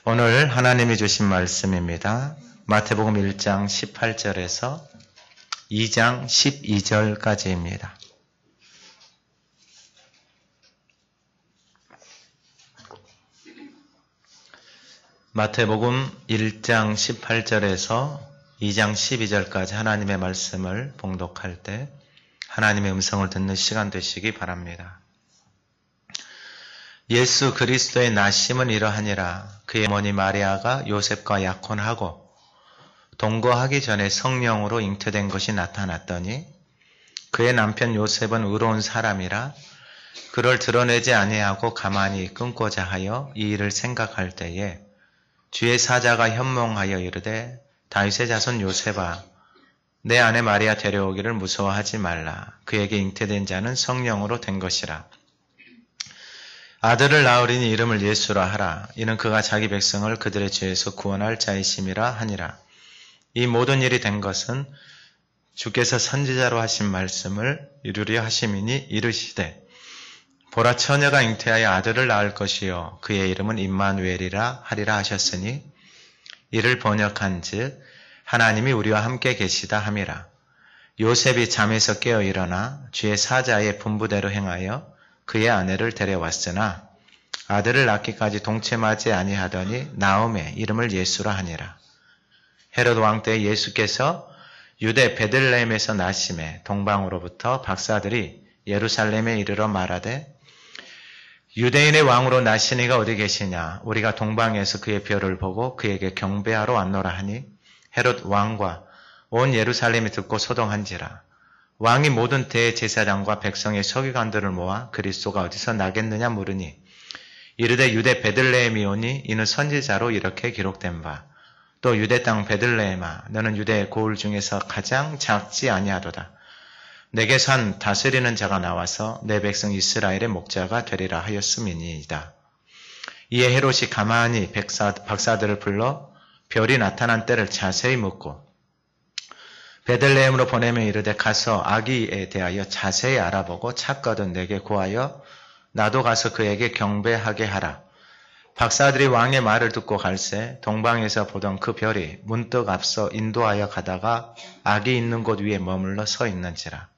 오늘 하나님이 주신 말씀입니다. 마태복음 1장 18절에서 2장 12절까지입니다. 마태복음 1장 18절에서 2장 12절까지 하나님의 말씀을 봉독할 때 하나님의 음성을 듣는 시간 되시기 바랍니다. 예수 그리스도의 나심은 이러하니라. 그의 어머니 마리아가 요셉과 약혼하고 동거하기 전에 성령으로 잉태된 것이 나타났더니 그의 남편 요셉은 의로운 사람이라 그를 드러내지 아니하고 가만히 끊고자 하여 이 일을 생각할 때에 주의 사자가 현몽하여 이르되 다윗의 자손 요셉아 내 아내 마리아 데려오기를 무서워하지 말라. 그에게 잉태된 자는 성령으로 된 것이라. 아들을 낳으리니 이름을 예수라 하라. 이는 그가 자기 백성을 그들의 죄에서 구원할 자이심이라 하니라. 이 모든 일이 된 것은 주께서 선지자로 하신 말씀을 이루려 하심이니 이르시되 보라 처녀가 잉태하여 아들을 낳을 것이요 그의 이름은 임마누엘이라 하리라 하셨으니 이를 번역한즉 하나님이 우리와 함께 계시다 함이라. 요셉이 잠에서 깨어 일어나 주의 사자의 분부대로 행하여 그의 아내를 데려왔으나 아들을 낳기까지 동침하지 아니하더니 나음에 이름을 예수라 하니라. 헤롯 왕 때 예수께서 유대 베들레헴에서 나심에 동방으로부터 박사들이 예루살렘에 이르러 말하되 유대인의 왕으로 나시니가 어디 계시냐? 우리가 동방에서 그의 별을 보고 그에게 경배하러 왔노라 하니 헤롯 왕과 온 예루살렘이 듣고 소동한지라. 왕이 모든 대제사장과 백성의 서기관들을 모아 그리스도가 어디서 나겠느냐 물으니 이르되 유대 베들레헴이오니 이는 선지자로 이렇게 기록된 바 또 유대 땅 베들레헴아 너는 유대 고을 중에서 가장 작지 아니하도다. 내게 산 다스리는 자가 나와서 내 백성 이스라엘의 목자가 되리라 하였음이니이다. 이에 헤롯이 가만히 박사들을 불러 별이 나타난 때를 자세히 묻고 베들레헴으로 보내며 이르되 가서 아기에 대하여 자세히 알아보고 찾거든 내게 구하여 나도 가서 그에게 경배하게 하라. 박사들이 왕의 말을 듣고 갈새 동방에서 보던 그 별이 문득 앞서 인도하여 가다가 아기 있는 곳 위에 머물러 서 있는지라.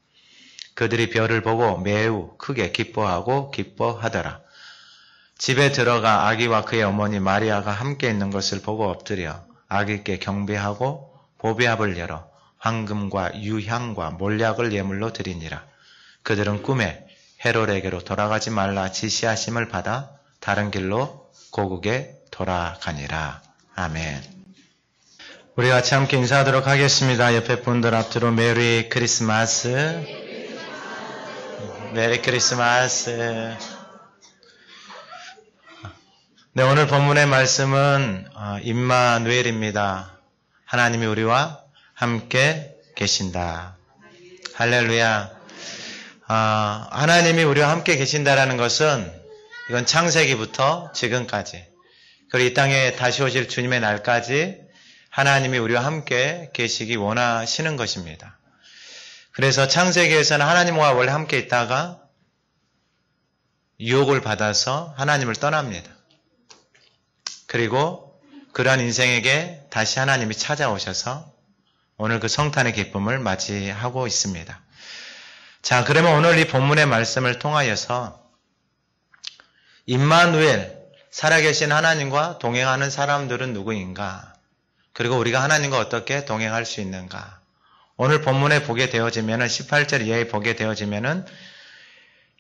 그들이 별을 보고 매우 크게 기뻐하고 기뻐하더라. 집에 들어가 아기와 그의 어머니 마리아가 함께 있는 것을 보고 엎드려 아기께 경배하고 보배합을 열어 황금과 유향과 몰약을 예물로 드리니라. 그들은 꿈에 헤롯에게로 돌아가지 말라 지시하심을 받아 다른 길로 고국에 돌아가니라. 아멘. 우리 같이 함께 인사하도록 하겠습니다. 옆에 분들 앞뒤로 메리 크리스마스. 메리 크리스마스. 네, 오늘 본문의 말씀은 임마누엘입니다. 하나님이 우리와 함께 계신다. 할렐루야. 하나님이 우리와 함께 계신다라는 것은 이건 창세기부터 지금까지 그리고 이 땅에 다시 오실 주님의 날까지 하나님이 우리와 함께 계시기 원하시는 것입니다. 그래서 창세기에서는 하나님과 원래 함께 있다가 유혹을 받아서 하나님을 떠납니다. 그리고 그러한 인생에게 다시 하나님이 찾아오셔서 오늘 그 성탄의 기쁨을 맞이하고 있습니다. 자, 그러면 오늘 이 본문의 말씀을 통하여서 임마누엘, 살아계신 하나님과 동행하는 사람들은 누구인가? 그리고 우리가 하나님과 어떻게 동행할 수 있는가? 오늘 본문에 보게 되어지면은 18절 이하에 보게 되어지면은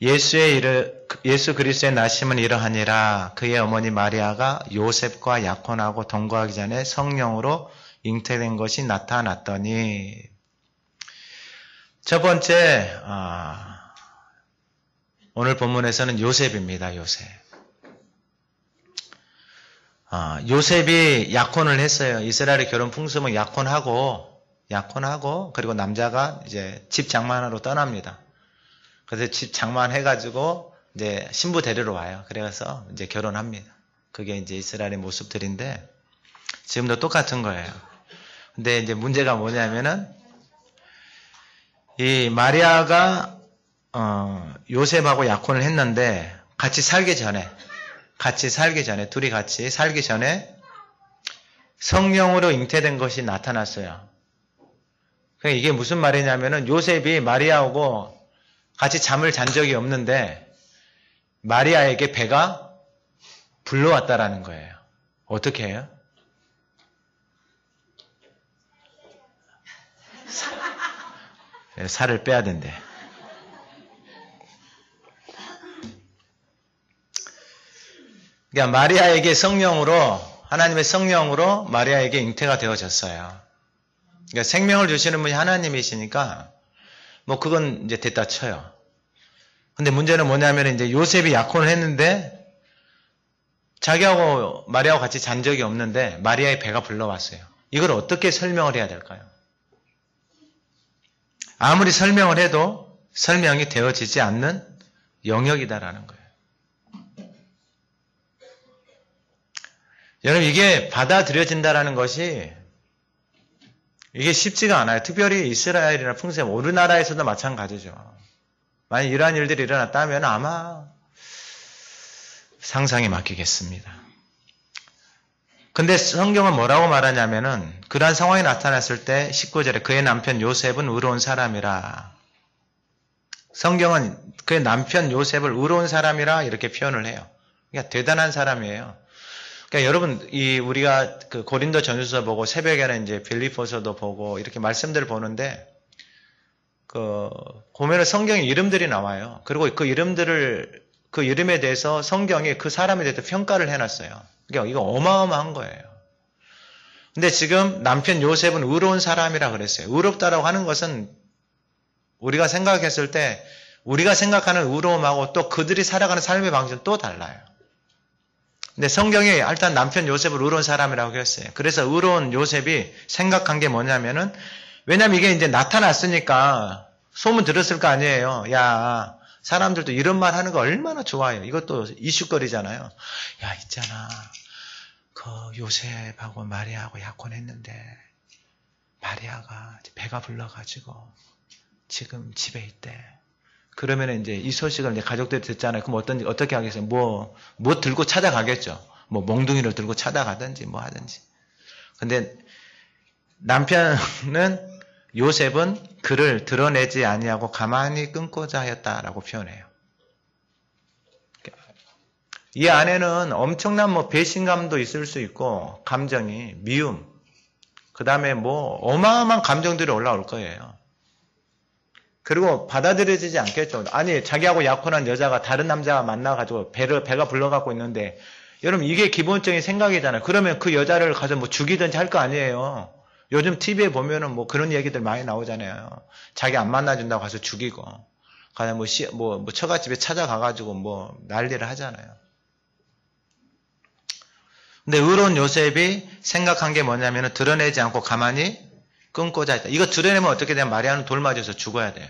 예수 그리스도의 나심은 이러하니라. 그의 어머니 마리아가 요셉과 약혼하고 동거하기 전에 성령으로 잉태된 것이 나타났더니 첫 번째 오늘 본문에서는 요셉입니다. 요셉이 약혼을 했어요. 이스라엘의 결혼 풍습은 약혼하고 그리고 남자가 이제 집 장만하러 떠납니다. 그래서 집 장만해가지고 이제 신부 데리러 와요. 그래서 이제 결혼합니다. 그게 이제 이스라엘의 모습들인데 지금도 똑같은 거예요. 근데 이제 문제가 뭐냐면은 이 마리아가 요셉하고 약혼을 했는데 같이 살기 전에 둘이 같이 살기 전에 성령으로 잉태된 것이 나타났어요. 그러니까 이게 무슨 말이냐면은 요셉이 마리아하고 같이 잠을 잔 적이 없는데 마리아에게 배가 불러왔다라는 거예요. 어떻게 해요? 살을 빼야 된대. 그러니까 마리아에게 하나님의 성령으로 마리아에게 잉태가 되어졌어요. 그러니까 생명을 주시는 분이 하나님이시니까 뭐 그건 이제 됐다 쳐요. 근데 문제는 뭐냐면 이제 요셉이 약혼을 했는데 자기하고 마리아하고 같이 잔 적이 없는데 마리아의 배가 불러왔어요. 이걸 어떻게 설명을 해야 될까요? 아무리 설명을 해도 설명이 되어지지 않는 영역이다라는 거예요. 여러분 이게 받아들여진다라는 것이 이게 쉽지가 않아요. 특별히 이스라엘이나 풍셈, 우리나라에서도 마찬가지죠. 만약 이러한 일들이 일어났다면 아마 상상에 맡기겠습니다. 근데 성경은 뭐라고 말하냐면은 그러한 상황이 나타났을 때 19절에 그의 남편 요셉은 의로운 사람이라. 성경은 그의 남편 요셉을 의로운 사람이라 이렇게 표현을 해요. 그러니까 대단한 사람이에요. 그러니까 여러분 우리가 그 고린도 전후서 보고 새벽에는 이제 빌립보서도 보고 이렇게 말씀들을 보는데 보면은 성경에 이름들이 나와요. 그리고 그 이름에 대해서 성경이 그 사람에 대해서 평가를 해놨어요. 그러니까 이거 어마어마한 거예요. 근데 지금 남편 요셉은 의로운 사람이라 그랬어요. 의롭다라고 하는 것은 우리가 생각했을 때 우리가 생각하는 의로움하고 또 그들이 살아가는 삶의 방식은 또 달라요. 근데 성경이 일단 남편 요셉을 의로운 사람이라고 했어요. 그래서 의로운 요셉이 생각한 게 뭐냐면은 왜냐면 이게 이제 나타났으니까 소문 들었을 거 아니에요. 야, 사람들도 이런 말 하는 거 얼마나 좋아해요. 이것도 이슈거리잖아요. 야, 있잖아. 그 요셉하고 마리아하고 약혼했는데 마리아가 배가 불러가지고 지금 집에 있대. 그러면 이제 이 소식을 이제 가족들이 듣잖아요. 그럼 어떻게 하겠어요? 뭐 들고 찾아가겠죠. 뭐 몽둥이를 들고 찾아가든지 뭐 하든지. 근데 남편은 요셉은 그를 드러내지 아니하고 가만히 끊고자 하였다라고 표현해요. 이 안에는 엄청난 뭐 배신감도 있을 수 있고 감정이 미움, 그 다음에 뭐 어마어마한 감정들이 올라올 거예요. 그리고 받아들여지지 않겠죠. 아니 자기하고 약혼한 여자가 다른 남자가 만나가지고 배가 불러갖고 있는데 여러분 이게 기본적인 생각이잖아요. 그러면 그 여자를 가서 뭐 죽이든지 할 거 아니에요. 요즘 TV에 보면은 뭐 그런 얘기들 많이 나오잖아요. 자기 안 만나준다고 가서 죽이고, 가서 뭐 처갓집에 찾아가가지고 뭐 난리를 하잖아요. 근데 의로운 요셉이 생각한 게 뭐냐면은 드러내지 않고 가만히 끊고자 했다. 이거 드러내면 어떻게 되냐면 마리아는 돌 맞아서 죽어야 돼요.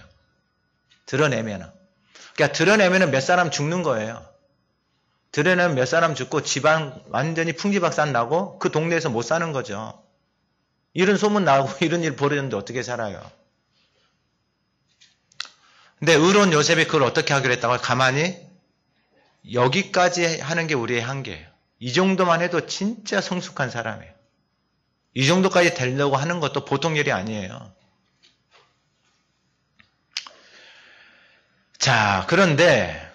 드러내면은. 그러니까 드러내면은 몇 사람 죽는 거예요. 드러내면 몇 사람 죽고 집안 완전히 풍지박산 나고 그 동네에서 못 사는 거죠. 이런 소문 나고 이런 일 벌어졌는데 어떻게 살아요? 근데 의로운 요셉이 그걸 어떻게 하기로 했다고? 가만히 여기까지 하는 게 우리의 한계예요. 이 정도만 해도 진짜 성숙한 사람이에요. 이 정도까지 되려고 하는 것도 보통 일이 아니에요. 자, 그런데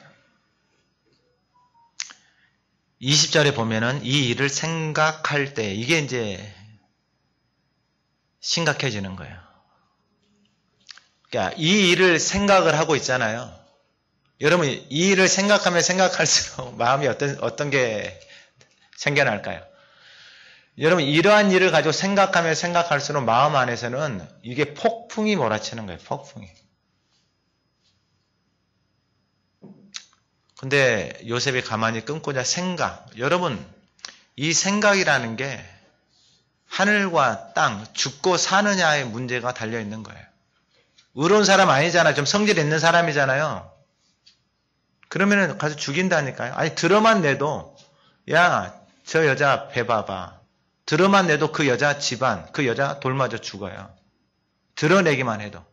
20절에 보면은 이 일을 생각할 때 이게 이제 심각해지는 거예요. 그러니까 이 일을 생각을 하고 있잖아요. 여러분 이 일을 생각하면 생각할수록 마음이 어떤 게 생겨날까요? 여러분 이러한 일을 가지고 생각하면 생각할수록 마음 안에서는 이게 폭풍이 몰아치는 거예요. 폭풍이. 근데 요셉이 가만히 끊고자 생각. 여러분 이 생각이라는 게 하늘과 땅, 죽고 사느냐의 문제가 달려있는 거예요. 의로운 사람 아니잖아요. 좀 성질 있는 사람이잖아요. 그러면은 가서 죽인다니까요. 아니 들어만 내도 야, 저 여자 배 봐봐. 들어만 내도 그 여자 집안, 그 여자 돌 맞아 죽어요. 드러내기만 해도.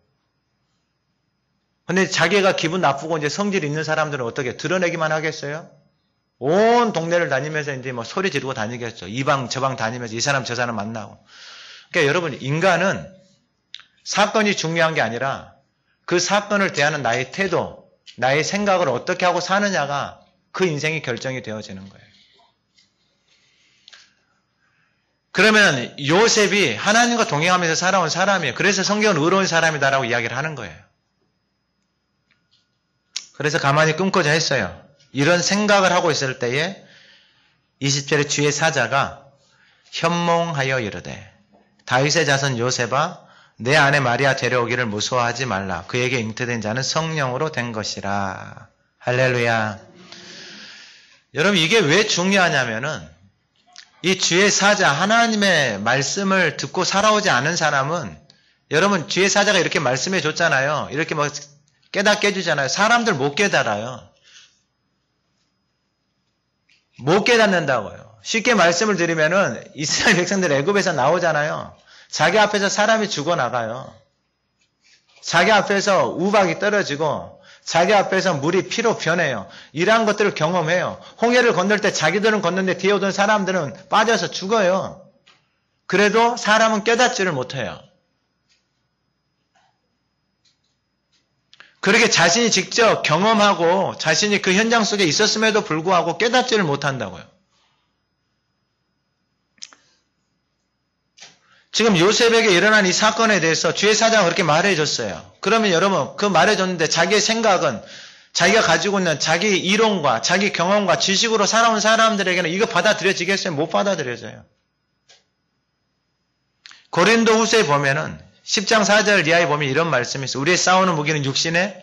근데 자기가 기분 나쁘고 이제 성질 있는 사람들은 어떻게 드러내기만 하겠어요? 온 동네를 다니면서 이제 뭐 소리 지르고 다니겠죠. 이 방 저 방 다니면서 이 사람 저 사람 만나고. 그러니까 여러분, 인간은 사건이 중요한 게 아니라 그 사건을 대하는 나의 태도, 나의 생각을 어떻게 하고 사느냐가 그 인생이 결정이 되어지는 거예요. 그러면 요셉이 하나님과 동행하면서 살아온 사람이에요. 그래서 성경은 의로운 사람이다라고 이야기를 하는 거예요. 그래서 가만히 끊고자 했어요. 이런 생각을 하고 있을 때에 20절에 주의 사자가 현몽하여 이르되 다윗의 자손 요셉아 내 아내 마리아 데려오기를 무서워하지 말라. 그에게 잉태된 자는 성령으로 된 것이라. 할렐루야. 여러분, 이게 왜 중요하냐면은 이 주의 사자, 하나님의 말씀을 듣고 살아오지 않은 사람은, 여러분, 주의 사자가 이렇게 말씀해 줬잖아요. 이렇게 뭐 깨닫게 해주잖아요. 사람들 못 깨달아요. 못 깨닫는다고요. 쉽게 말씀을 드리면은 이스라엘 백성들 애굽에서 나오잖아요. 자기 앞에서 사람이 죽어나가요. 자기 앞에서 우박이 떨어지고 자기 앞에서 물이 피로 변해요. 이러한 것들을 경험해요. 홍해를 건널 때 자기들은 걷는데 뒤에 오던 사람들은 빠져서 죽어요. 그래도 사람은 깨닫지를 못해요. 그렇게 자신이 직접 경험하고 자신이 그 현장 속에 있었음에도 불구하고 깨닫지를 못한다고요. 지금 요셉에게 일어난 이 사건에 대해서 주의 사자가 그렇게 말해줬어요. 그러면 여러분, 그 말해줬는데 자기의 생각은 자기가 가지고 있는 자기 이론과 자기 경험과 지식으로 살아온 사람들에게는 이거 받아들여지겠어요? 못 받아들여져요. 고린도 후서에 보면은 10장 4절 이하에 보면 이런 말씀이 있어요. 우리의 싸우는 무기는 육신에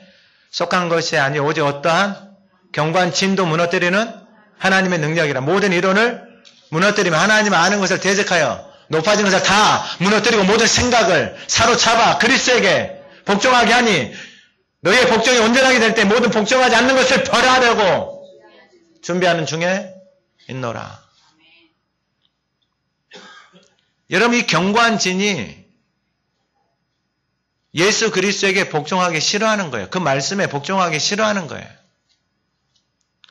속한 것이 아니 오직 어떠한 견고한 진도 무너뜨리는 하나님의 능력이라. 모든 이론을 무너뜨리며 하나님을 아는 것을 대적하여 높아지는 것을 다 무너뜨리고 모든 생각을 사로잡아 그리스도에게 복종하게 하니 너희의 복종이 온전하게 될 때 모든 복종하지 않는 것을 벌하려고 준비하는 중에 있노라. 여러분, 이 견고한 진이 예수 그리스도에게 복종하기 싫어하는 거예요. 그 말씀에 복종하기 싫어하는 거예요.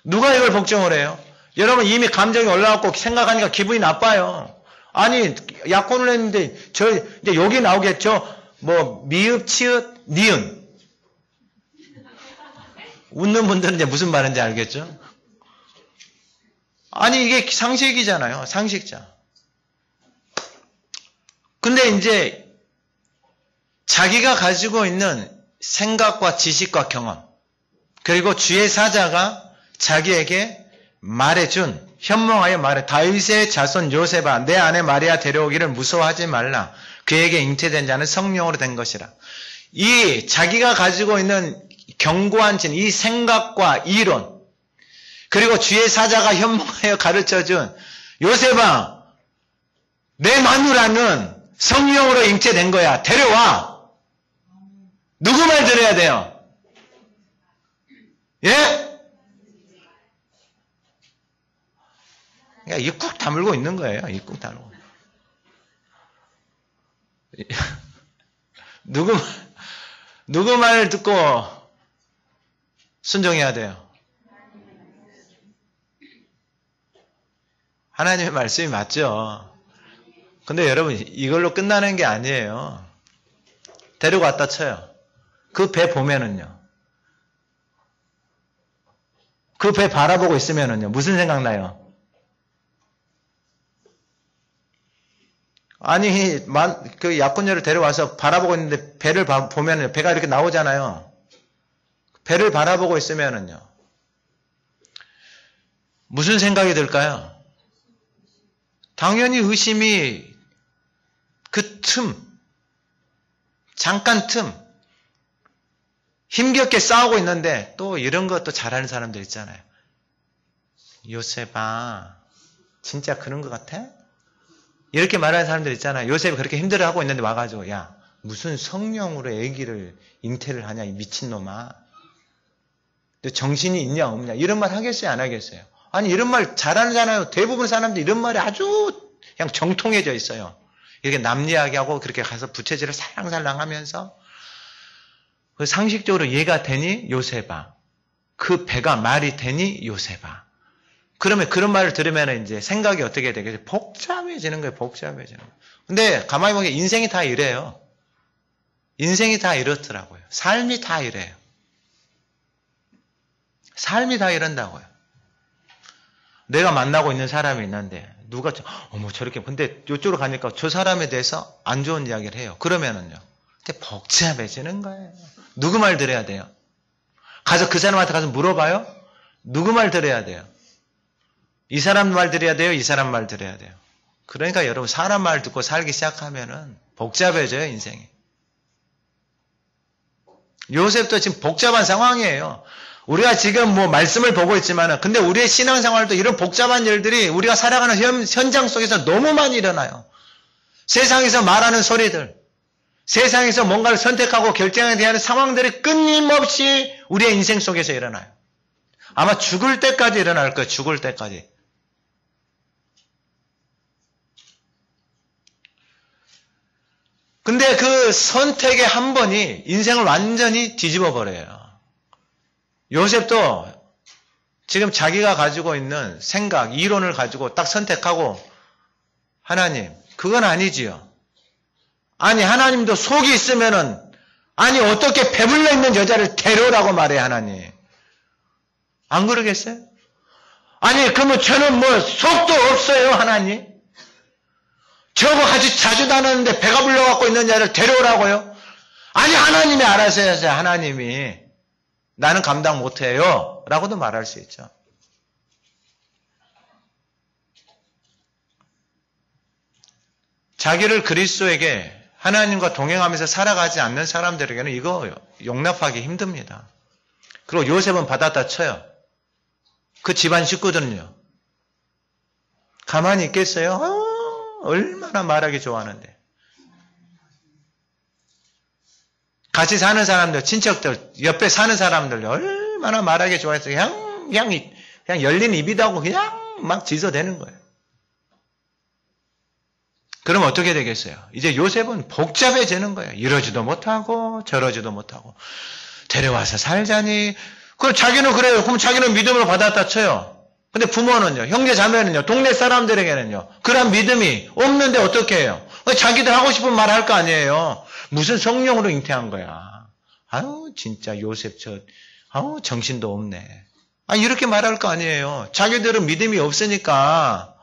누가 이걸 복종을 해요? 여러분, 이미 감정이 올라왔고 생각하니까 기분이 나빠요. 아니, 약혼을 했는데 이제 여기 나오겠죠? 뭐 미읍, 치읓, 니은. 웃는 분들은 이제 무슨 말인지 알겠죠? 아니, 이게 상식이잖아요. 상식자. 근데 이제 자기가 가지고 있는 생각과 지식과 경험, 그리고 주의 사자가 자기에게 말해준, 현몽하여 말해 다윗의 자손 요셉아 내 아내 마리아 데려오기를 무서워하지 말라. 그에게 잉태된 자는 성령으로 된 것이라. 이 자기가 가지고 있는 견고한 진, 이 생각과 이론, 그리고 주의 사자가 현몽하여 가르쳐준 요셉아 내 마누라는 성령으로 잉태된 거야. 데려와. 누구 말 들어야 돼요? 예? 이게 꾹 다물고 있는 거예요. 이 꾹 다물고. 누구 말 듣고 순종해야 돼요? 하나님의 말씀이 맞죠. 근데 여러분, 이걸로 끝나는 게 아니에요. 데리고 왔다 쳐요. 그 배 보면은요. 그 배 바라보고 있으면은요. 무슨 생각 나요? 아니, 그 약혼녀를 데려와서 바라보고 있는데 배를 보면은 배가 이렇게 나오잖아요. 배를 바라보고 있으면은요. 무슨 생각이 들까요? 당연히 의심이 그 잠깐 힘겹게 싸우고 있는데 또 이런 것도 잘하는 사람들 있잖아요. 요셉아, 진짜 그런 것 같아? 이렇게 말하는 사람들 있잖아요. 요셉이 그렇게 힘들어하고 있는데 와가지고 야, 무슨 성령으로 아기를 잉태를 하냐 이 미친놈아. 너 정신이 있냐 없냐 이런 말 하겠어요 안 하겠어요? 아니 이런 말 잘하잖아요. 대부분 사람들이 이런 말이 아주 그냥 정통해져 있어요. 이렇게 남 이야기하고 그렇게 가서 부채질을 살랑살랑 하면서 상식적으로 이해가 되니 요셉아. 그 배가 말이 되니 요셉아. 그러면 그런 말을 들으면 이제 생각이 어떻게 되겠어요? 복잡해지는 거예요. 복잡해지는 거예요. 근데 가만히 보면 인생이 다 이래요. 인생이 다 이렇더라고요. 삶이 다 이래요. 삶이 다 이런다고요. 내가 만나고 있는 사람이 있는데 누가 어머 저렇게 근데 이쪽으로 가니까 저 사람에 대해서 안 좋은 이야기를 해요. 그러면은요. 근데 복잡해지는 거예요. 누구 말 들어야 돼요? 가서 그 사람한테 가서 물어봐요? 누구 말 들어야 돼요? 이 사람 말 들어야 돼요? 이 사람 말 들어야 돼요? 그러니까 여러분 사람 말 듣고 살기 시작하면은 복잡해져요 인생이. 요셉도 지금 복잡한 상황이에요. 우리가 지금 뭐 말씀을 보고 있지만은 근데 우리의 신앙생활도 이런 복잡한 일들이 우리가 살아가는 현장 속에서 너무 많이 일어나요. 세상에서 말하는 소리들, 세상에서 뭔가를 선택하고 결정해야 하는 상황들이 끊임없이 우리의 인생 속에서 일어나요. 아마 죽을 때까지 일어날 거예요. 죽을 때까지. 근데 그 선택의 한 번이 인생을 완전히 뒤집어 버려요. 요셉도 지금 자기가 가지고 있는 생각, 이론을 가지고 딱 선택하고 하나님, 그건 아니지요. 아니 하나님도 속이 있으면은 아니 어떻게 배불러 있는 여자를 데려오라고 말해 하나님. 안 그러겠어요? 아니 그러면 저는 뭐 속도 없어요 하나님. 저거 같이 자주 다녔는데 배가 불러갖고 있는 여자를 데려오라고요? 아니 하나님이 알아서 해야죠. 하나님이 나는 감당 못해요 라고도 말할 수 있죠. 자기를 그리스도에게 하나님과 동행하면서 살아가지 않는 사람들에게는 이거 용납하기 힘듭니다. 그리고 요셉은 받았다 쳐요. 그 집안 식구들은요. 가만히 있겠어요? 얼마나 말하기 좋아하는데. 같이 사는 사람들, 친척들, 옆에 사는 사람들 얼마나 말하기 좋아해서 그냥 열린 입이다고 그냥 막 지저대는 거예요. 그럼 어떻게 되겠어요? 이제 요셉은 복잡해지는 거예요. 이러지도 못하고 저러지도 못하고. 데려와서 살자니. 그럼 자기는 그래요. 그럼 자기는 믿음으로 받았다 쳐요. 근데 부모는요. 형제 자매는요. 동네 사람들에게는요. 그런 믿음이 없는데 어떻게 해요? 자기들 하고 싶은 말 할 거 아니에요. 무슨 성령으로 잉태한 거야. 아유 진짜 요셉 아유 정신도 없네. 이렇게 말할 거 아니에요. 자기들은 믿음이 없으니까.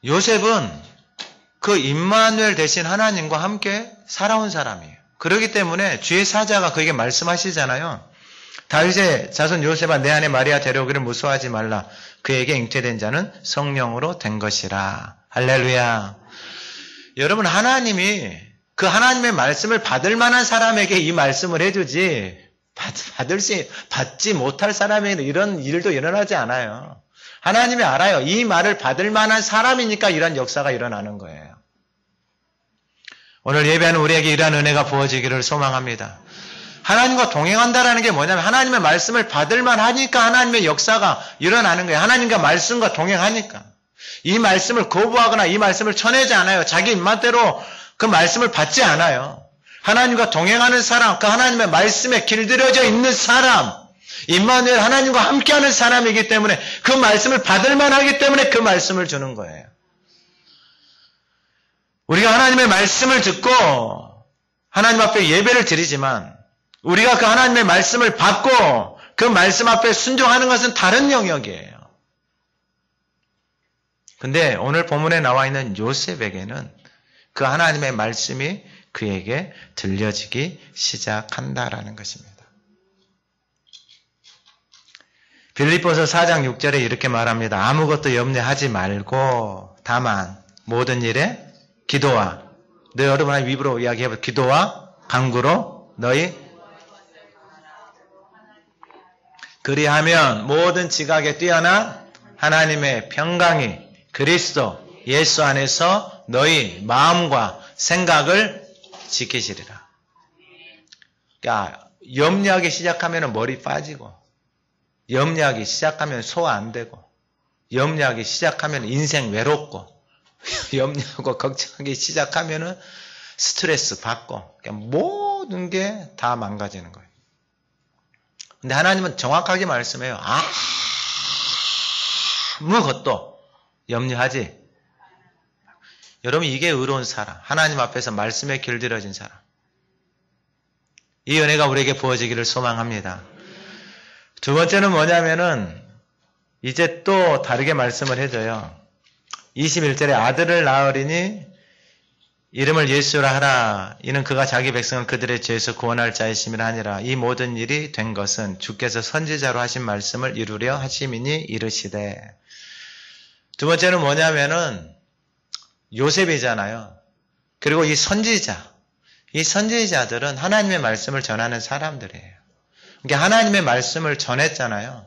요셉은 그 임마누엘 대신 하나님과 함께 살아온 사람이에요. 그렇기 때문에 주의 사자가 그에게 말씀하시잖아요. 다윗의 자손 요셉아 내 안에 마리아 데려오기를 무서워하지 말라. 그에게 잉태된 자는 성령으로 된 것이라. 할렐루야. 여러분 하나님이 그 하나님의 말씀을 받을 만한 사람에게 이 말씀을 해주지 받지 못할 사람에게는 이런 일도 일어나지 않아요. 하나님이 알아요. 이 말을 받을 만한 사람이니까 이런 역사가 일어나는 거예요. 오늘 예배하는 우리에게 이러한 은혜가 부어지기를 소망합니다. 하나님과 동행한다라는 게 뭐냐면 하나님의 말씀을 받을 만하니까 하나님의 역사가 일어나는 거예요. 하나님과 말씀과 동행하니까. 이 말씀을 거부하거나 이 말씀을 쳐내지 않아요. 자기 입맛대로 그 말씀을 받지 않아요. 하나님과 동행하는 사람, 그 하나님의 말씀에 길들여져 있는 사람, 임마누엘 하나님과 함께하는 사람이기 때문에 그 말씀을 받을 만하기 때문에 그 말씀을 주는 거예요. 우리가 하나님의 말씀을 듣고 하나님 앞에 예배를 드리지만 우리가 그 하나님의 말씀을 받고 그 말씀 앞에 순종하는 것은 다른 영역이에요. 근데 오늘 본문에 나와 있는 요셉에게는 그 하나님의 말씀이 그에게 들려지기 시작한다라는 것입니다. 빌립보서 4장 6절에 이렇게 말합니다. 아무것도 염려하지 말고 다만 모든 일에 기도와 여러분의 입으로 이야기해볼 기도와 간구로 너희 그리하면 모든 지각에 뛰어난 하나님의 평강이 그리스도 예수 안에서 너희 마음과 생각을 지키시리라. 그러니까 염려하기 시작하면 머리 빠지고 염려하기 시작하면 소화 안 되고 염려하기 시작하면 인생 외롭고 염려하고 걱정하기 시작하면 스트레스 받고 모든 게 다 망가지는 거예요. 근데 하나님은 정확하게 말씀해요. 아무것도 염려하지. 여러분, 이게 의로운 사람, 하나님 앞에서 말씀에 길들여진 사람. 이 은혜가 우리에게 부어지기를 소망합니다. 두 번째는 뭐냐면은 이제 또 다르게 말씀을 해줘요. 21절에 아들을 낳으리니 이름을 예수라 하라. 이는 그가 자기 백성을 그들의 죄에서 구원할 자이심이라 하니라. 이 모든 일이 된 것은 주께서 선지자로 하신 말씀을 이루려 하심이니 이르시되. 두 번째는 뭐냐면은 요셉이잖아요. 그리고 이 선지자들은 하나님의 말씀을 전하는 사람들이에요. 그러니까 하나님의 말씀을 전했잖아요.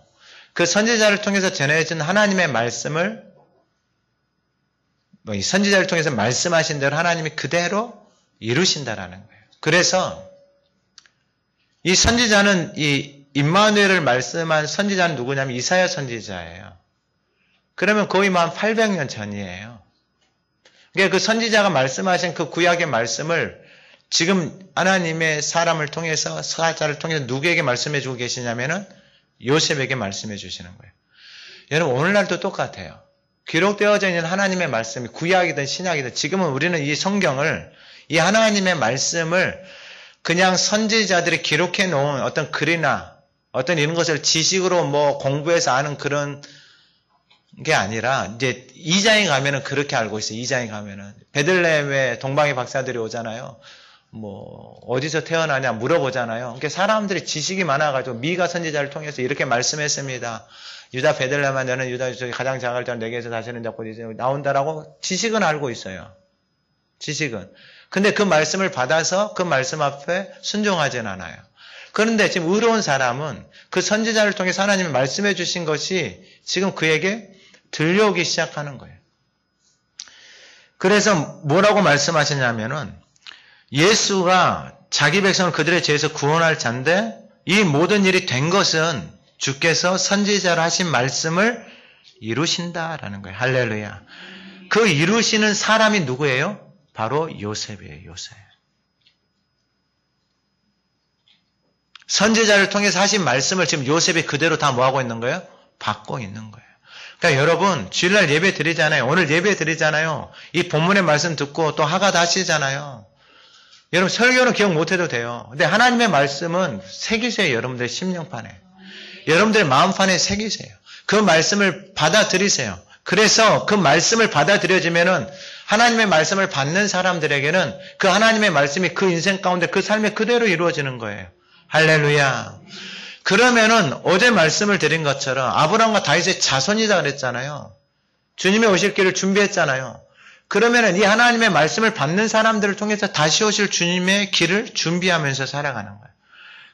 그 선지자를 통해서 전해진 하나님의 말씀을 이 선지자를 통해서 말씀하신 대로 하나님이 그대로 이루신다라는 거예요. 그래서 이 선지자는 이 임마누엘을 말씀한 선지자는 누구냐면 이사야 선지자예요. 그러면 거의 한 800년 전이에요. 그러니까 그 선지자가 말씀하신 그 구약의 말씀을 지금 하나님의 사람을 통해서 사자를 통해서 누구에게 말씀해 주고 계시냐면은 요셉에게 말씀해 주시는 거예요. 여러분 오늘날도 똑같아요. 기록되어져 있는 하나님의 말씀이 구약이든 신약이든 지금은 우리는 이 성경을 이 하나님의 말씀을 그냥 선지자들이 기록해 놓은 어떤 글이나 어떤 이런 것을 지식으로 뭐 공부해서 아는 그런 게 아니라 이제 2장에 가면은 그렇게 알고 있어요. 2장에 가면은 베들레헴에 동방의 박사들이 오잖아요. 뭐 어디서 태어나냐 물어보잖아요. 그러니까 사람들이 지식이 많아가지고 미가 선지자를 통해서 이렇게 말씀했습니다. 유다 베들레헴아 너는 유다 중에 가장 작을 자 내게서 다시는 잡고 나온다라고 지식은 알고 있어요. 지식은. 근데 그 말씀을 받아서 그 말씀 앞에 순종하진 않아요. 그런데 지금 의로운 사람은 그 선지자를 통해서 하나님이 말씀해 주신 것이 지금 그에게 들려오기 시작하는 거예요. 그래서 뭐라고 말씀하시냐면은 예수가 자기 백성을 그들의 죄에서 구원할 자인데 이 모든 일이 된 것은 주께서 선지자로 하신 말씀을 이루신다라는 거예요. 할렐루야. 그 이루시는 사람이 누구예요? 바로 요셉이에요. 요셉. 선지자를 통해서 하신 말씀을 지금 요셉이 그대로 다 뭐하고 있는 거예요? 받고 있는 거예요. 그러니까 여러분 주일날 예배 드리잖아요. 오늘 예배 드리잖아요. 이 본문의 말씀 듣고 또 하가다 하시잖아요. 여러분 설교는 기억 못해도 돼요. 근데 하나님의 말씀은 새기세요. 여러분들의 심령판에. 여러분들의 마음판에 새기세요. 그 말씀을 받아들이세요. 그래서 그 말씀을 받아들여지면은 하나님의 말씀을 받는 사람들에게는 그 하나님의 말씀이 그 인생 가운데 그 삶에 그대로 이루어지는 거예요. 할렐루야. 그러면은 어제 말씀을 드린 것처럼 아브라함과 다윗의 자손이다 그랬잖아요. 주님이 오실 길을 준비했잖아요. 그러면은 이 하나님의 말씀을 받는 사람들을 통해서 다시 오실 주님의 길을 준비하면서 살아가는 거예요.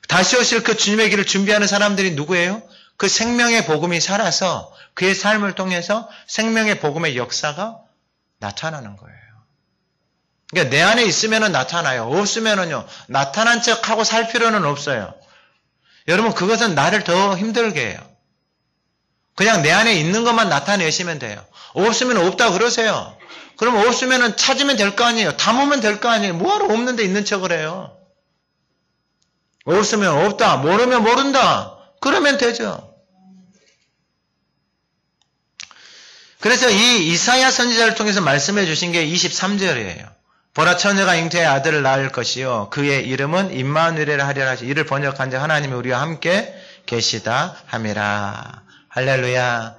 다시 오실 그 주님의 길을 준비하는 사람들이 누구예요? 그 생명의 복음이 살아서 그의 삶을 통해서 생명의 복음의 역사가 나타나는 거예요. 그러니까 내 안에 있으면은 나타나요. 없으면은요, 나타난 척 하고 살 필요는 없어요. 여러분, 그것은 나를 더 힘들게 해요. 그냥 내 안에 있는 것만 나타내시면 돼요. 없으면 없다 그러세요. 그럼 없으면은 찾으면 될 거 아니에요. 담으면 될 거 아니에요. 뭐하러 없는데 있는 척을 해요. 없으면 없다. 모르면 모른다. 그러면 되죠. 그래서 이 이사야 선지자를 통해서 말씀해 주신 게 23절이에요. 보라 처녀가 잉태의 아들을 낳을 것이요 그의 이름은 임마누엘이라 하리라 하시 이를 번역한 자 하나님이 우리와 함께 계시다 함이라. 할렐루야.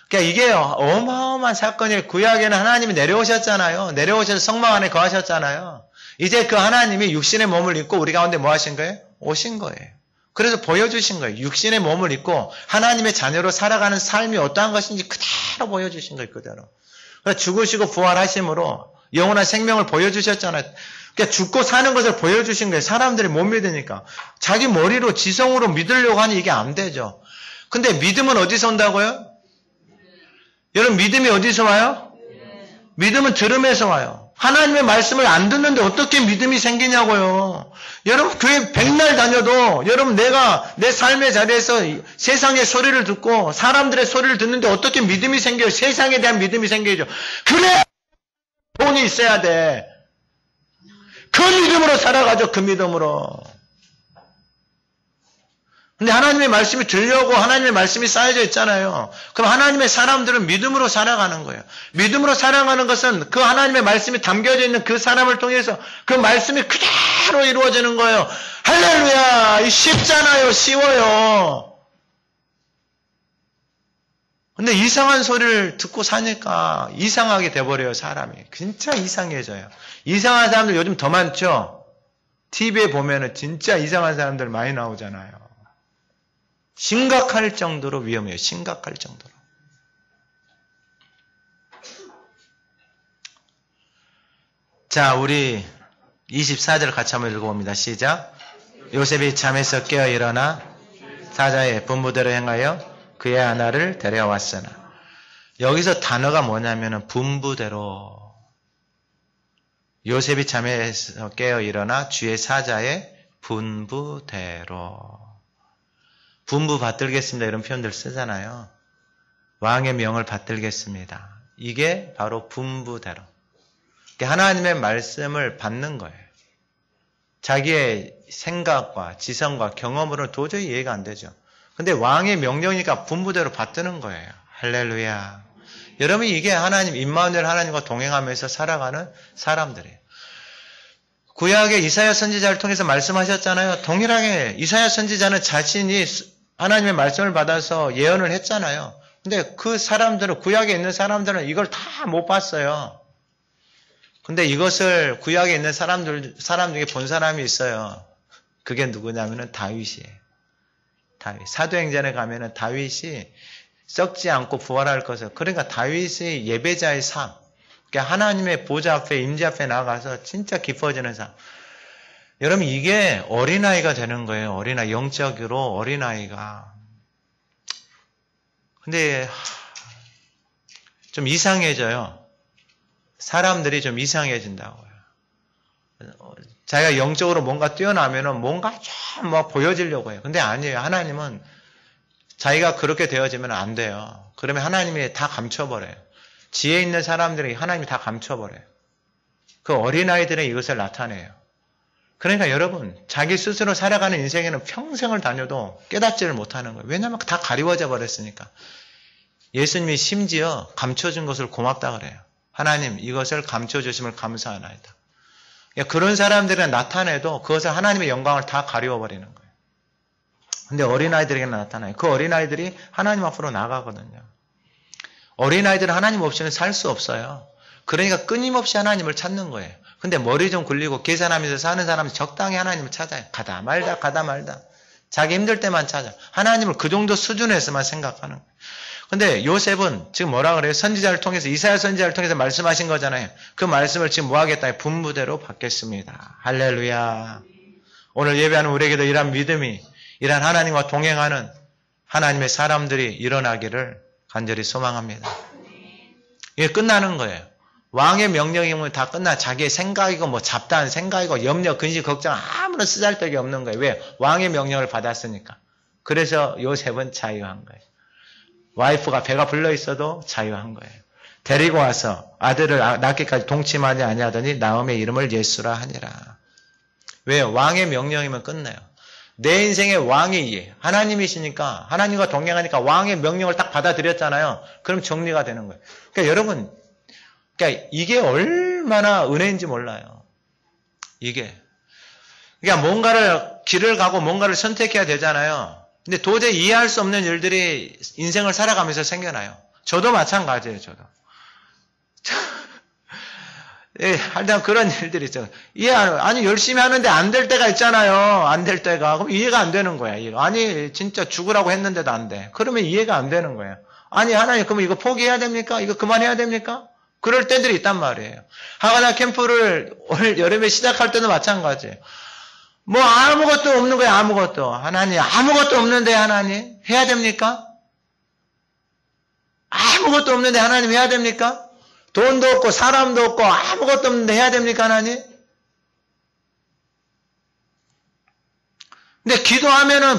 그러니까 이게 어마어마한 사건이에요. 구약에는 하나님이 내려오셨잖아요. 내려오셔서 성막 안에 거하셨잖아요. 이제 그 하나님이 육신의 몸을 입고 우리 가운데 뭐 하신 거예요? 오신 거예요. 그래서 보여주신 거예요. 육신의 몸을 입고 하나님의 자녀로 살아가는 삶이 어떠한 것인지 그대로 보여주신 거예요. 그대로. 그래서 죽으시고 부활하심으로 영원한 생명을 보여주셨잖아요. 그러니까 죽고 사는 것을 보여주신 거예요. 사람들이 못 믿으니까. 자기 머리로 지성으로 믿으려고 하니 이게 안 되죠. 근데 믿음은 어디서 온다고요? 여러분 믿음이 어디서 와요? 믿음은 들음에서 와요. 하나님의 말씀을 안 듣는데 어떻게 믿음이 생기냐고요. 여러분 교회 백날 다녀도 여러분 내가 내 삶의 자리에서 세상의 소리를 듣고 사람들의 소리를 듣는데 어떻게 믿음이 생겨요? 세상에 대한 믿음이 생기죠. 그래 돈이 있어야 돼. 그 믿음으로 살아가죠. 그 믿음으로. 근데 하나님의 말씀이 들려오고 하나님의 말씀이 쌓여져 있잖아요. 그럼 하나님의 사람들은 믿음으로 살아가는 거예요. 믿음으로 살아가는 것은 그 하나님의 말씀이 담겨져 있는 그 사람을 통해서 그 말씀이 그대로 이루어지는 거예요. 할렐루야! 쉽잖아요. 쉬워요. 근데 이상한 소리를 듣고 사니까 이상하게 돼버려요, 사람이. 진짜 이상해져요. 이상한 사람들 요즘 더 많죠? TV에 보면은 진짜 이상한 사람들 많이 나오잖아요. 심각할 정도로 위험해요. 심각할 정도로. 자, 우리 24절 같이 한번 읽어봅니다. 시작. 요셉이 잠에서 깨어 일어나 사자의 분부대로 행하여 그의 아내를 데려왔으나. 여기서 단어가 뭐냐면은 분부대로. 요셉이 잠에서 깨어 일어나 주의 사자의 분부대로. 분부 받들겠습니다. 이런 표현들 쓰잖아요. 왕의 명을 받들겠습니다. 이게 바로 분부대로. 하나님의 말씀을 받는 거예요. 자기의 생각과 지성과 경험으로는 도저히 이해가 안 되죠. 근데 왕의 명령이니까 분부대로 받드는 거예요. 할렐루야. 여러분, 이게 하나님, 임마누엘 하나님과 동행하면서 살아가는 사람들이에요. 구약의 이사야 선지자를 통해서 말씀하셨잖아요. 동일하게 이사야 선지자는 자신이 하나님의 말씀을 받아서 예언을 했잖아요. 근데 그 사람들은, 구약에 있는 사람들은 이걸 다 못 봤어요. 근데 이것을 구약에 있는 사람 중에 본 사람이 있어요. 그게 누구냐면은 다윗이에요. 다윗. 사도행전에 가면은 다윗이 썩지 않고 부활할 것을. 그러니까 다윗의 예배자의 삶. 그러니까 하나님의 보좌 앞에, 임재 앞에 나가서 진짜 기뻐지는 삶. 여러분, 이게 어린아이가 되는 거예요. 어린아이. 영적으로 어린아이가. 근데 좀 이상해져요. 사람들이 좀 이상해진다고요. 자기가 영적으로 뭔가 뛰어나면은 뭔가 좀 뭐 보여지려고 해요. 근데 아니에요. 하나님은 자기가 그렇게 되어지면 안 돼요. 그러면 하나님이 다 감춰버려요. 지혜 있는 사람들이 하나님이 다 감춰버려요. 그 어린아이들은 이것을 나타내요. 그러니까 여러분, 자기 스스로 살아가는 인생에는 평생을 다녀도 깨닫지를 못하는 거예요. 왜냐하면 다 가리워져 버렸으니까. 예수님이 심지어 감춰준 것을 고맙다 그래요. 하나님, 이것을 감춰주심을 감사하나이다. 그런 사람들은 나타내도 그것을 하나님의 영광을 다 가리워버리는 거예요. 근데 어린아이들에게는 나타나요. 그 어린아이들이 하나님 앞으로 나가거든요. 어린아이들은 하나님 없이는 살 수 없어요. 그러니까 끊임없이 하나님을 찾는 거예요. 근데 머리 좀 굴리고 계산하면서 사는 사람은 적당히 하나님을 찾아요. 가다 말다 가다 말다. 자기 힘들 때만 찾아. 하나님을 그 정도 수준에서만 생각하는 거예요. 근데 요셉은 지금 뭐라 그래요? 선지자를 통해서, 이사야 선지자를 통해서 말씀하신 거잖아요. 그 말씀을 지금 뭐 하겠다? 분부대로 받겠습니다. 할렐루야. 오늘 예배하는 우리에게도 이런 믿음이, 이런 하나님과 동행하는 하나님의 사람들이 일어나기를 간절히 소망합니다. 이게 끝나는 거예요. 왕의 명령이면 다 끝나. 자기의 생각이고 뭐 잡다한 생각이고 염려, 근심, 걱정 아무런 쓰잘데기 없는 거예요. 왜? 왕의 명령을 받았으니까. 그래서 요셉은 자유한 거예요. 와이프가 배가 불러 있어도 자유한 거예요. 데리고 와서 아들을 낳기까지 동침하지 아니하더니 나음의 이름을 예수라 하니라. 왜요? 왕의 명령이면 끝나요. 내 인생의 왕이 하나님이시니까, 하나님과 동행하니까 왕의 명령을 딱 받아들였잖아요. 그럼 정리가 되는 거예요. 그러니까 여러분, 그러니까 이게 얼마나 은혜인지 몰라요. 이게. 그러니까 뭔가를, 길을 가고 뭔가를 선택해야 되잖아요. 근데 도저히 이해할 수 없는 일들이 인생을 살아가면서 생겨나요. 저도 마찬가지예요, 저도. 예, 하여튼 그런 일들이 있죠. 아니, 열심히 하는데 안 될 때가 있잖아요. 안 될 때가. 그럼 이해가 안 되는 거야. 아니, 진짜 죽으라고 했는데도 안 돼. 그러면 이해가 안 되는 거예요. 아니, 하나님, 그러면 이거 포기해야 됩니까? 이거 그만해야 됩니까? 그럴 때들이 있단 말이에요. 하가나 캠프를 올 여름에 시작할 때도 마찬가지예요. 뭐 아무것도 없는 거예요. 아무것도. 하나님, 아무것도 없는데 하나님 해야 됩니까? 아무것도 없는데 하나님 해야 됩니까? 돈도 없고 사람도 없고 아무것도 없는데 해야 됩니까, 하나님? 근데 기도하면은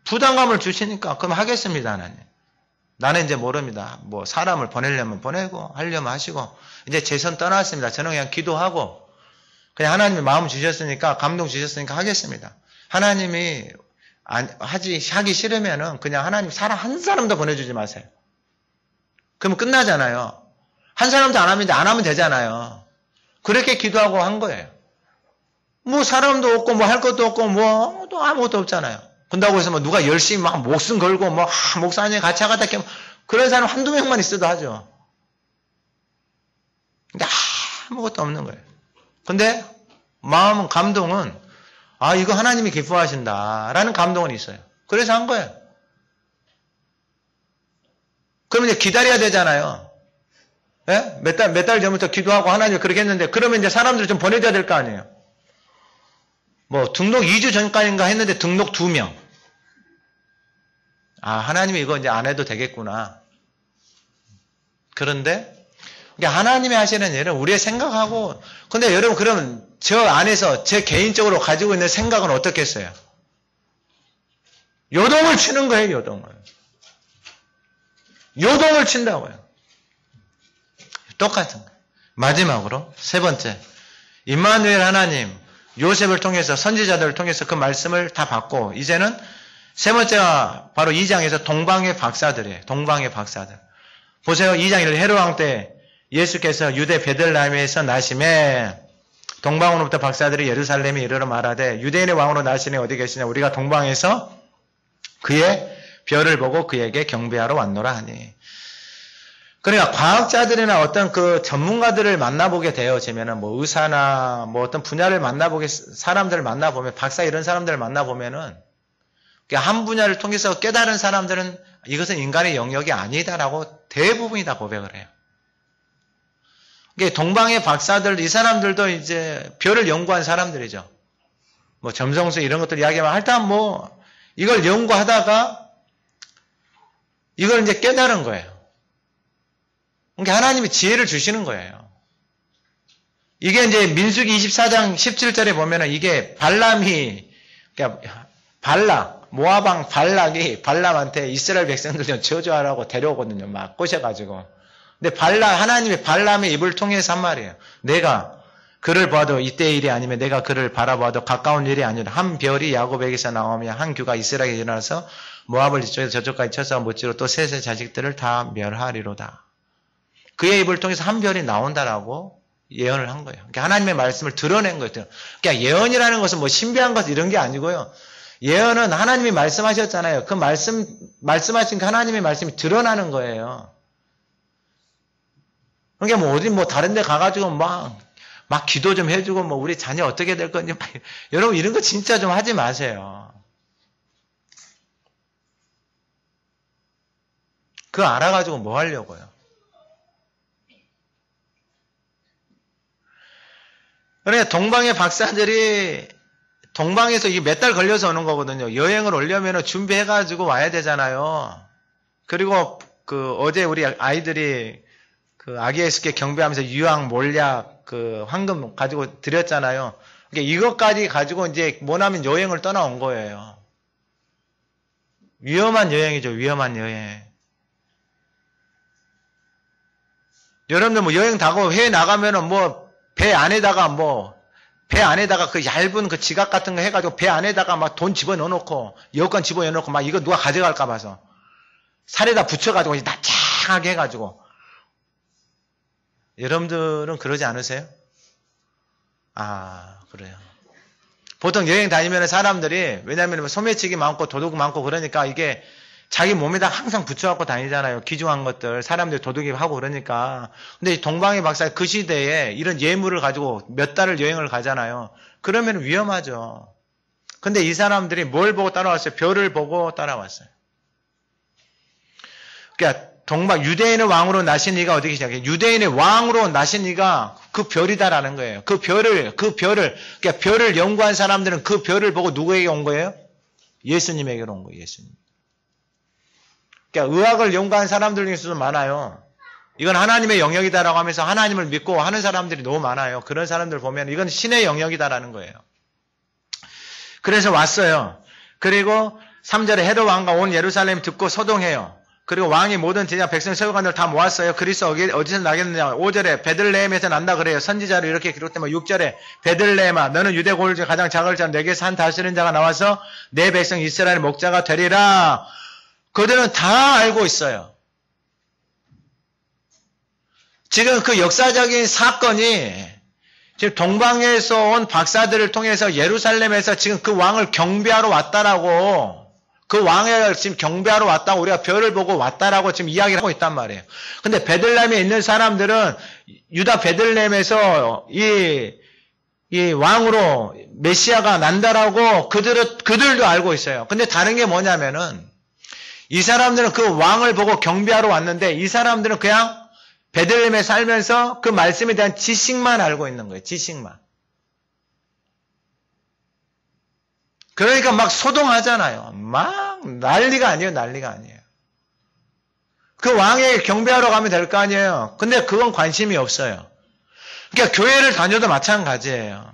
부담감을 주시니까 그럼 하겠습니다, 하나님. 나는 이제 모릅니다. 뭐 사람을 보내려면 보내고 하려면 하시고 이제 제 손 떠났습니다. 저는 그냥 기도하고 그냥 하나님이 마음 주셨으니까, 감동 주셨으니까 하겠습니다. 하나님이 하기 싫으면은 그냥 하나님 사람 한 사람도 보내주지 마세요. 그러면 끝나잖아요. 한 사람도 안 하면 되잖아요. 그렇게 기도하고 한 거예요. 뭐 사람도 없고 뭐 할 것도 없고 뭐 또 아무것도 없잖아요. 그런다고 해서 뭐 누가 열심히 막 목숨 걸고 뭐 목사님 같이 하겠다 하면 그런 사람 한두 명만 있어도 하죠. 근데 아무것도 없는 거예요. 근데 마음은 감동은 이거 하나님이 기뻐하신다라는 감동은 있어요. 그래서 한 거예요. 그러면 이제 기다려야 되잖아요. 예? 몇 달 전부터 기도하고 하나님 그렇게 했는데 그러면 이제 사람들 좀 보내줘야 될 거 아니에요. 뭐 등록 2주 전까지인가 했는데 등록 2명. 하나님이 이거 이제 안 해도 되겠구나. 그런데 하나님이 하시는 일은 우리의 생각하고 근데 여러분 그러면 저 안에서 제 개인적으로 가지고 있는 생각은 어떻겠어요? 요동을 치는 거예요. 요동을 친다고요. 똑같은 거예요. 마지막으로 세 번째 임마누엘 하나님 요셉을 통해서 선지자들을 통해서 그 말씀을 다 받고 이제는 세 번째가 바로 2장에서 동방의 박사들이에요. 동방의 박사들. 보세요. 2장 1절 헤롯 왕 때 예수께서 유대 베들레헴에서 나심에 동방으로부터 박사들이 예루살렘에 이르러 말하되 유대인의 왕으로 나시니 어디 계시냐 우리가 동방에서 그의 별을 보고 그에게 경배하러 왔노라 하니. 그러니까 과학자들이나 어떤 그 전문가들을 만나보게 되어지면은 뭐 의사나 뭐 어떤 분야를 사람들을 만나보면 박사 이런 사람들을 만나보면은 한 분야를 통해서 깨달은 사람들은 이것은 인간의 영역이 아니다라고 대부분이 다 고백을 해요. 동방의 박사들 이 사람들도 이제 별을 연구한 사람들이죠. 뭐 점성수 이런 것들 이야기하면 일단 뭐 이걸 연구하다가 이걸 이제 깨달은 거예요. 그러니까 하나님이 지혜를 주시는 거예요. 이게 이제 민수기 24장 17절에 보면은 이게 그러니까 모압왕 발락이 발람한테 이스라엘 백성들 좀 저주하라고 데려오거든요. 막 꼬셔가지고. 근데 하나님이 발람의 입을 통해서 한 말이에요. 내가 그를 봐도 이때의 일이 아니면 내가 그를 바라봐도 가까운 일이 아니라 한 별이 야곱에게서 나오며 한 규가 이스라엘에 일어나서 모압을 이쪽에서 저쪽까지 쳐서 못지로 또 셋의 자식들을 다 멸하리로다. 그의 입을 통해서 한 별이 나온다라고 예언을 한 거예요. 그러니까 하나님의 말씀을 드러낸 거예요. 그러니까 예언이라는 것은 뭐 신비한 것 이런 게 아니고요. 예언은 하나님이 말씀하셨잖아요. 그 말씀하신 그 하나님의 말씀이 드러나는 거예요. 그러니까 뭐 어디 뭐 다른 데 가가지고 막 기도 좀 해주고 뭐 우리 자녀 어떻게 될 건지 여러분 이런 거 진짜 좀 하지 마세요. 그거 알아가지고 뭐 하려고요. 그러니까 동방의 박사들이 동방에서 이게 몇 달 걸려서 오는 거거든요. 여행을 오려면 준비해가지고 와야 되잖아요. 그리고 어제 우리 아이들이 아기 예수께 경배하면서 유황, 몰약, 황금 가지고 드렸잖아요. 그러니까 이것까지 가지고 이제 뭐냐면 여행을 떠나온 거예요. 위험한 여행이죠. 위험한 여행. 여러분들 뭐 여행 타고 해외 나가면은 배 안에다가 그 얇은 그 지갑 같은 거 해가지고 배 안에다가 막 돈 집어넣어놓고 여권 집어넣어놓고 막 이거 누가 가져갈까 봐서 살에다 붙여가지고 납작하게 해가지고. 여러분들은 그러지 않으세요? 그래요. 보통 여행 다니면 사람들이 왜냐하면 소매치기 많고 도둑 많고 그러니까 이게 자기 몸에다 항상 붙여갖고 다니잖아요. 귀중한 것들 사람들이 도둑이 하고 그러니까. 근데 동방의 박사 그 시대에 이런 예물을 가지고 몇 달을 여행을 가잖아요. 그러면 위험하죠. 근데 이 사람들이 뭘 보고 따라왔어요? 별을 보고 따라왔어요. 그러니까 유대인의 왕으로 나신 이가 어디 계시냐? 유대인의 왕으로 나신 이가 그 별이다라는 거예요. 그 별을 그러니까 별을 연구한 사람들은 그 별을 보고 누구에게 온 거예요? 예수님에게로 온 거예요. 예수님. 그러니까 의학을 연구한 사람들 중에서도 많아요. 이건 하나님의 영역이다라고 하면서 하나님을 믿고 하는 사람들이 너무 많아요. 그런 사람들 보면 이건 신의 영역이다라는 거예요. 그래서 왔어요. 그리고 3절에 헤롯 왕과 온 예루살렘 듣고 소동해요. 그리고 왕이 모든 제자 백성 서기관들 다 모았어요. 그리스 어디서 나겠느냐. 5절에 베들레헴에서 난다 그래요. 선지자로 이렇게 기록되면 6절에 베들레헴아 너는 유대 고을 중 가장 작을 자 내게서 한 다스리는 자가 나와서 내 백성 이스라엘의 목자가 되리라. 그들은 다 알고 있어요. 지금 그 역사적인 사건이 지금 동방에서 온 박사들을 통해서 예루살렘에서 지금 그 왕을 경배하러 왔다라고 그 왕을 지금 경배하러 왔다고 우리가 별을 보고 왔다라고 지금 이야기를 하고 있단 말이에요. 근데 베들레헴에 있는 사람들은 유다 베들레헴에서 이 왕으로 메시아가 난다라고 그들도 알고 있어요. 근데 다른 게 뭐냐면은 이 사람들은 그 왕을 보고 경배하러 왔는데 이 사람들은 그냥 베들레헴에 살면서 그 말씀에 대한 지식만 알고 있는 거예요. 지식만. 그러니까 막 소동하잖아요. 막 난리가 아니에요. 난리가 아니에요. 그 왕에게 경배하러 가면 될 거 아니에요. 근데 그건 관심이 없어요. 그러니까 교회를 다녀도 마찬가지예요.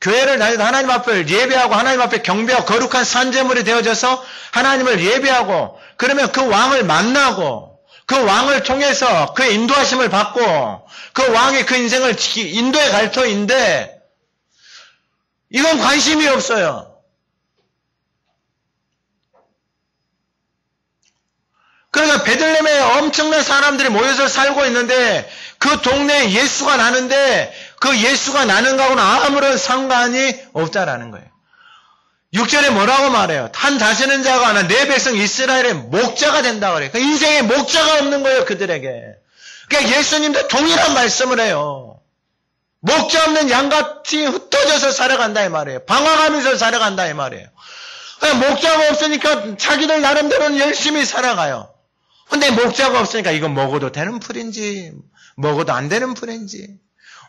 교회를 다녀도 하나님 앞에 예배하고 하나님 앞에 경배하고 거룩한 산제물이 되어져서 하나님을 예배하고 그러면 그 왕을 만나고 그 왕을 통해서 그 인도하심을 받고 그 왕이 그 인생을 인도에 갈 터인데 이건 관심이 없어요. 그러니까 베들레헴에 엄청난 사람들이 모여서 살고 있는데 그 동네에 예수가 나는데 그 예수가 나는 거하고는 아무런 상관이 없다라는 거예요. 6절에 뭐라고 말해요? 한 다스리는 자가 하나 내 백성 이스라엘의 목자가 된다 그래요. 그러니까 인생에 목자가 없는 거예요. 그들에게. 그러니까 예수님도 동일한 말씀을 해요. 목자 없는 양같이 흩어져서 살아간다 이 말이에요. 방황하면서 살아간다 이 말이에요. 그러니까 목자가 없으니까 자기들 나름대로는 열심히 살아가요. 근데 목자가 없으니까 이건 먹어도 되는 풀인지 먹어도 안 되는 풀인지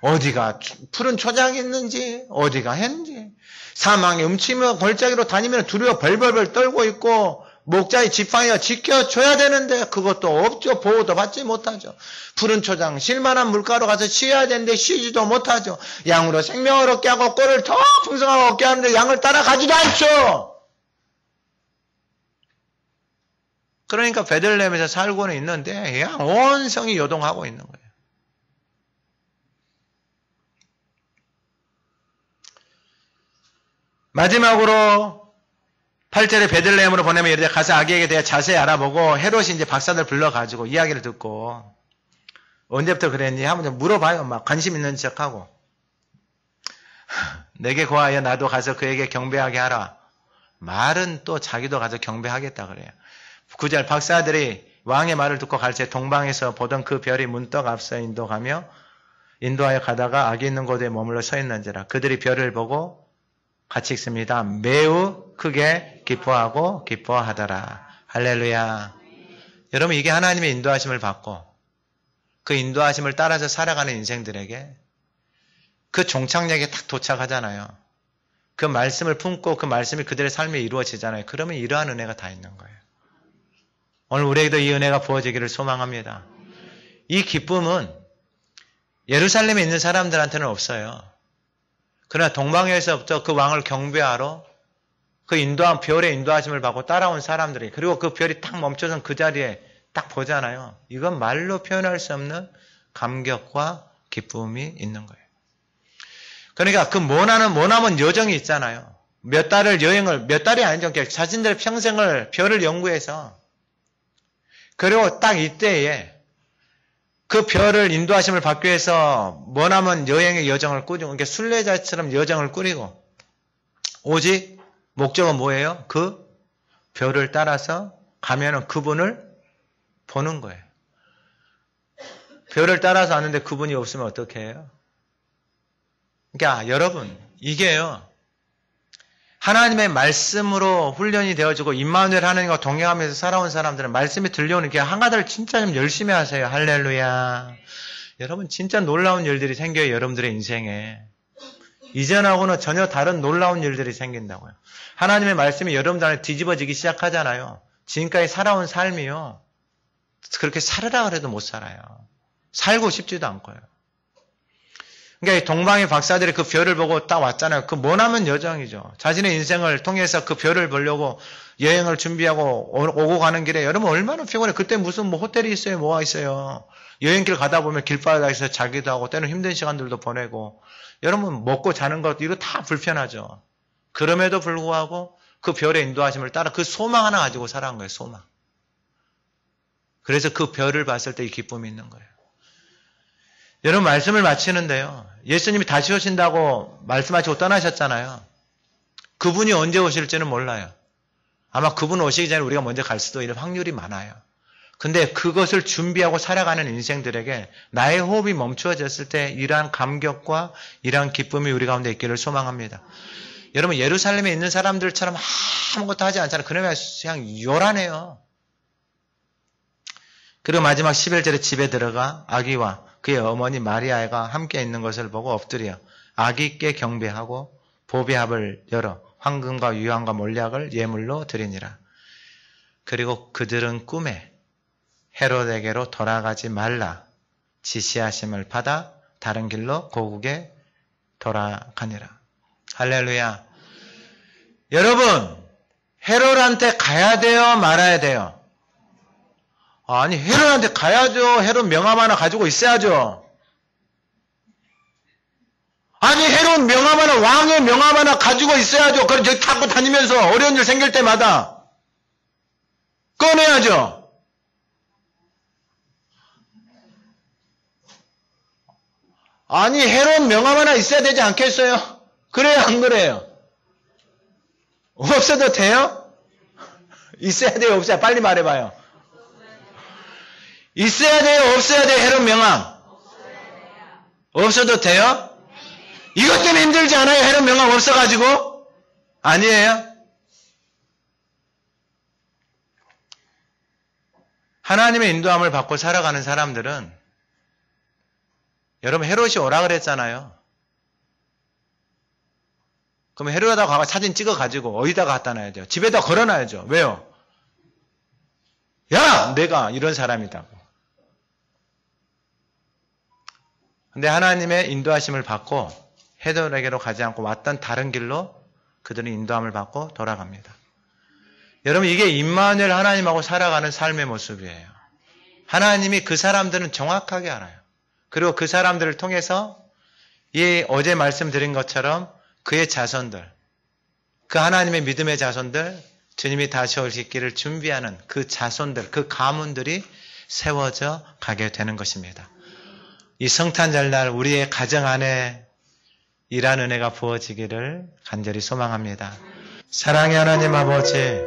어디가 푸른 초장이 있는지 어디가 했는지 사망에 음치며 골짜기로 다니면 두려워 벌벌벌 떨고 있고 목자의 지팡이가 지켜줘야 되는데 그것도 없죠. 보호도 받지 못하죠. 푸른 초장 실만한 물가로 가서 쉬어야 되는데 쉬지도 못하죠. 양으로 생명을 얻게 하고 꼴을 더 풍성하게 얻게 하는데 양을 따라가지도 않죠. 그러니까 베들레헴에서 살고는 있는데 그냥 온 성이 요동하고 있는 거예요. 마지막으로 8절에 베들레헴으로 보내면 이르되 가서 아기에게 대해 자세히 알아보고 헤롯이 이제 박사들 불러가지고 이야기를 듣고 언제부터 그랬니? 하면 물어봐요. 막 관심 있는 척하고 내게 고하여 나도 가서 그에게 경배하게 하라. 말은 또 자기도 가서 경배하겠다 그래요. 9절 박사들이 왕의 말을 듣고 갈새 동방에서 보던 그 별이 문득 앞서 인도하여 가다가 아기 있는 곳에 머물러 서 있는지라. 그들이 별을 보고 같이 읽습니다. 매우 크게 기뻐하고 기뻐하더라. 할렐루야. 여러분 이게 하나님의 인도하심을 받고 그 인도하심을 따라서 살아가는 인생들에게 그 종착역에 딱 도착하잖아요. 그 말씀을 품고 그 말씀이 그들의 삶에 이루어지잖아요. 그러면 이러한 은혜가 다 있는 거예요. 오늘 우리에게도 이 은혜가 부어지기를 소망합니다. 이 기쁨은 예루살렘에 있는 사람들한테는 없어요. 그러나 동방에서부터 그 왕을 경배하러 그 별의 인도하심을 받고 따라온 사람들이 그리고 그 별이 딱 멈춰선 그 자리에 딱 보잖아요. 이건 말로 표현할 수 없는 감격과 기쁨이 있는 거예요. 그러니까 그 머나먼 여정이 있잖아요. 몇 달이 아니죠. 자신들의 평생을 별을 연구해서 그리고 딱 이때에 그 별을 인도하심을 받기 위해서 머나먼 여행의 여정을 꾸리고 그러니까 순례자처럼 여정을 꾸리고 오직 목적은 뭐예요? 그 별을 따라서 가면은 그분을 보는 거예요. 별을 따라서 왔는데 그분이 없으면 어떻게 해요? 그러니까 여러분 이게요. 하나님의 말씀으로 훈련이 되어지고 임마누엘 하나님과 동행하면서 살아온 사람들은 말씀이 들려오는 게 한가닥을 진짜 좀 열심히 하세요. 할렐루야. 여러분 진짜 놀라운 일들이 생겨요. 여러분들의 인생에. 이전하고는 전혀 다른 놀라운 일들이 생긴다고요. 하나님의 말씀이 여러분들 안에 뒤집어지기 시작하잖아요. 지금까지 살아온 삶이요. 그렇게 살으라 그래도 못 살아요. 살고 싶지도 않고요. 그러니까 동방의 박사들이 그 별을 보고 딱 왔잖아요. 그 머나먼 여정이죠. 자신의 인생을 통해서 그 별을 보려고 여행을 준비하고 오고 가는 길에 여러분 얼마나 피곤해. 그때 무슨 뭐 호텔이 있어요. 뭐가 있어요. 여행길 가다 보면 길바닥에서 자기도 하고 때는 힘든 시간들도 보내고 여러분 먹고 자는 것 이거 다 불편하죠. 그럼에도 불구하고 그 별의 인도하심을 따라 그 소망 하나 가지고 살아간 거예요. 소망. 그래서 그 별을 봤을 때 이 기쁨이 있는 거예요. 여러분 말씀을 마치는데요. 예수님이 다시 오신다고 말씀하시고 떠나셨잖아요. 그분이 언제 오실지는 몰라요. 아마 그분 오시기 전에 우리가 먼저 갈 수도 있는 확률이 많아요. 근데 그것을 준비하고 살아가는 인생들에게 나의 호흡이 멈추어졌을 때 이러한 감격과 이러한 기쁨이 우리 가운데 있기를 소망합니다. 여러분 예루살렘에 있는 사람들처럼 아무것도 하지 않잖아요. 그러면 그냥 요란해요. 그리고 마지막 11절에 집에 들어가 아기와 그의 어머니 마리아가 함께 있는 것을 보고 엎드려 아기께 경배하고 보배합을 열어 황금과 유황과 몰약을 예물로 드리니라. 그리고 그들은 꿈에 헤롯에게로 돌아가지 말라 지시하심을 받아 다른 길로 고국에 돌아가니라. 할렐루야. 여러분 헤롯한테 가야 돼요? 말아야 돼요? 아니 헤롯한테 가야죠. 헤롯 명함 하나 가지고 있어야죠. 아니 헤롯 명함 하나 왕의 명함 하나 가지고 있어야죠. 그럼 저기 타고 다니면서 어려운 일 생길 때마다 꺼내야죠. 아니 헤롯 명함 하나 있어야 되지 않겠어요? 그래요 안 그래요? 없어도 돼요? 있어야 돼요 없어야 빨리 말해봐요. 있어야 돼요 없어야 돼요 헤롯 명함? 없어도 돼요? 이것 때문에 힘들지 않아요? 헤롯 명함 없어가지고? 아니에요? 하나님의 인도함을 받고 살아가는 사람들은 여러분 헤롯이 오라 그랬잖아요. 그럼 헤롯하고 가서 사진 찍어가지고 어디다 갖다 놔야죠? 집에다 걸어놔야죠. 왜요? 야! 내가 이런 사람이다고. 근데 하나님의 인도하심을 받고 헤롯에게로 가지 않고 왔던 다른 길로 그들은 인도함을 받고 돌아갑니다. 여러분 이게 임마누엘 하나님하고 살아가는 삶의 모습이에요. 하나님이 그 사람들은 정확하게 알아요. 그리고 그 사람들을 통해서 이 어제 말씀드린 것처럼 그의 자손들, 그 하나님의 믿음의 자손들, 주님이 다시 오실 길을 준비하는 그 자손들, 그 가문들이 세워져 가게 되는 것입니다. 이 성탄절날 우리의 가정 안에 이러한 은혜가 부어지기를 간절히 소망합니다. 사랑의 하나님 아버지,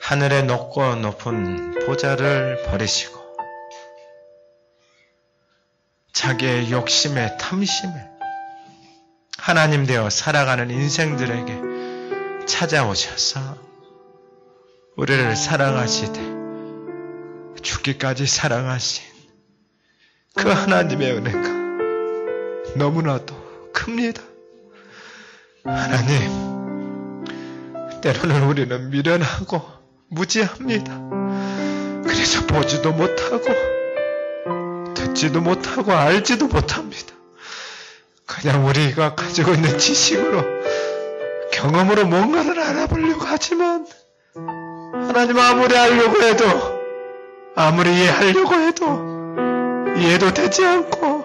하늘의 높고 높은 보좌를 버리시고 자기의 욕심에 탐심에 하나님 되어 살아가는 인생들에게 찾아오셔서 우리를 사랑하시되 죽기까지 사랑하신 그 하나님의 은혜가 너무나도 큽니다. 하나님, 때로는 우리는 미련하고 무지합니다. 그래서 보지도 못하고 듣지도 못하고 알지도 못합니다. 그냥 우리가 가지고 있는 지식으로 경험으로 뭔가를 알아보려고 하지만 하나님 아무리 알려고 해도 아무리 이해하려고 해도 이해도 되지 않고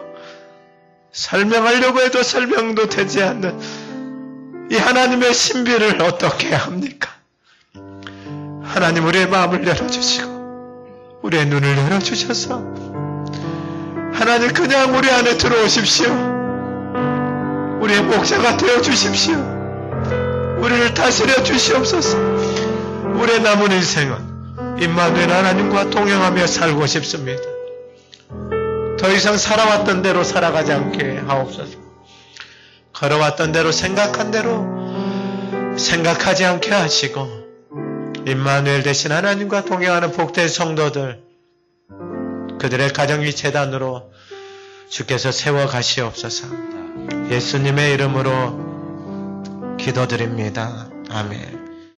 설명하려고 해도 설명도 되지 않는 이 하나님의 신비를 어떻게 합니까? 하나님 우리의 마음을 열어주시고 우리의 눈을 열어주셔서 하나님 그냥 우리 안에 들어오십시오. 우리의 목자가 되어주십시오. 우리를 다스려 주시옵소서. 우리의 남은 인생은 임마누엘 하나님과 동행하며 살고 싶습니다. 더 이상 살아왔던 대로 살아가지 않게 하옵소서. 걸어왔던 대로 생각한 대로 생각하지 않게 하시고 임마누엘 되신 하나님과 동행하는 복된 성도들 그들의 가정이 제단으로 주께서 세워 가시옵소서. 예수님의 이름으로 기도드립니다. 아멘.